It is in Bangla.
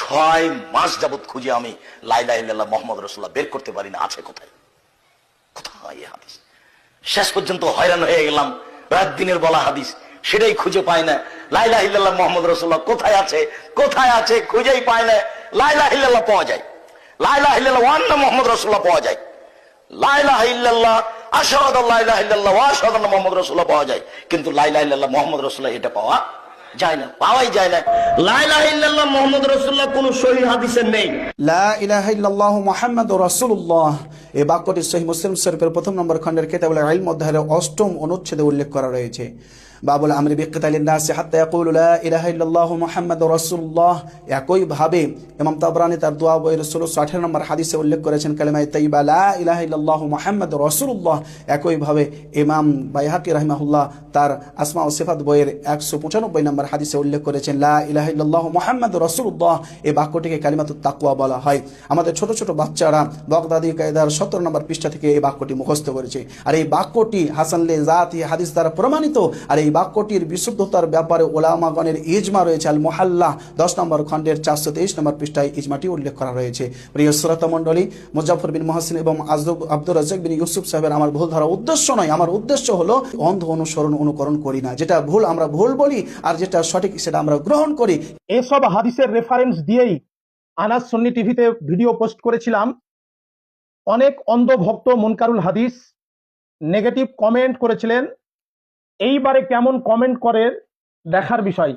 6 মাস যাবত খুঁজে আমি লা ইলাহা ইল্লাল্লাহ মুহাম্মদ রাসূলুল্লাহ বের করতে পারি না, আছে কোথায়? কোথায় এই হাদিস? শেষ পর্যন্ত হয়রান হয়ে গেলাম, রাত দিনের বলা হাদিস সেটাই খুঁজে পায় না। লা ইলাহা ইল্লাল্লাহ মুহাম্মদ রাসূলুল্লাহ কোথায় আছে, কোথায় আছে খুঁজেই পায় না। লা ইলাহা ইল্লাল্লাহ পাওয়া যায়, লা ইলাহা ইল্লাল্লাহ ওয়া আন্না মুহাম্মদ রাসূলুল্লাহ পাওয়া যায়, লা ইলাহা ইল্লাল্লাহ আশহাদু আল্লা ইলাহা ইল্লাল্লাহ ওয়া আশহাদু আন্না মুহাম্মদ রাসূলুল্লাহ পাওয়া যায়, কিন্তু লা ইলাহা ইল্লাল্লাহ মুহাম্মদ রাসূলুল্লাহ এটা পাওয়া যায় না, পাওয়াই যায় না। লা ইলাহা ইল্লাল্লাহ মুহাম্মদ রাসূলুল্লাহ কোন সহিহ হাদিসে নেই। লা ইলাহা ইল্লাল্লাহু মুহাম্মাদুর রাসূলুল্লাহ এই বাক্যটি সহিহ মুসলিম শরীফের ১ম নম্বর খণ্ডের কিতাবুল ইলম অধ্যায়ের ৮ম অনুচ্ছেদে উল্লেখ করা রয়েছে। বাবুল আমরি বিকিতালিন নাস হাত্তা ইয়াকুলু লা ইলাহা ইল্লাল্লাহু মুহাম্মাদুর রাসূলুল্লাহ। একই ভাবে ইমাম তাবরানী তার দুআ বইয়ের ১৬ নম্বর হাদিসে উল্লেখ করেছেন কালিমায়ে তাইয়্যিবা লা ইলাহা ইল্লাল্লাহু মুহাম্মাদুর রাসূলুল্লাহ। একই ভাবে ইমাম বাইহাকী রাহিমাহুল্লাহ তার আসমা ও সিফাত বইয়ের ১৯৫ নম্বর হাদিসে উল্লেখ করেছেন লা ইলাহা ইল্লাল্লাহু মুহাম্মাদুর রাসূলুল্লাহ। এই বাক্যটিকে কালিমাতুত তাকওয়া বলা হয়। আমাদের ছোট ছোট বাচ্চারা বাগদাদি কায়দার ১৭ নম্বর পৃষ্ঠা থেকে এই বাক্যটি মুখস্থ করেছে। আর এই বাক্যটি হাসান লে জাতি হাদিস দ্বারা প্রমাণিত। আর এই বাক্যটির বিশুদ্ধতার ব্যাপারে ওলামাগণের ইজমা রয়েছে। আল মুহাল্লা ১০ নম্বর খণ্ডের ৪২৩ নম্বর পৃষ্ঠায় ইজমাটি উল্লেখ করা রয়েছে। প্রিয় শ্রোতা মণ্ডলী, মুজাফফর বিন মুহসিন এবং আব্দুর রাজ্জাক বিন ইউসুফ সাহেবের আমার ভুল ধরা উদ্দেশ্য নয়। আমার উদ্দেশ্য হলো অন্ধ অনুকরণ করি না। যেটা ভুল আমরা ভুল বলি, আর যেটা সঠিক সেটা আমরা গ্রহণ করি। এসব হাদিসের রেফারেন্স দিয়েই আনাস সুন্নি টিভিতে ভিডিও পোস্ট করেছিলাম। অনেক অন্ধ ভক্ত মুনকারুল হাদিস নেগেটিভ কমেন্ট করেছিলেন। এইবারে কেমন কমেন্ট করে দেখার বিষয়।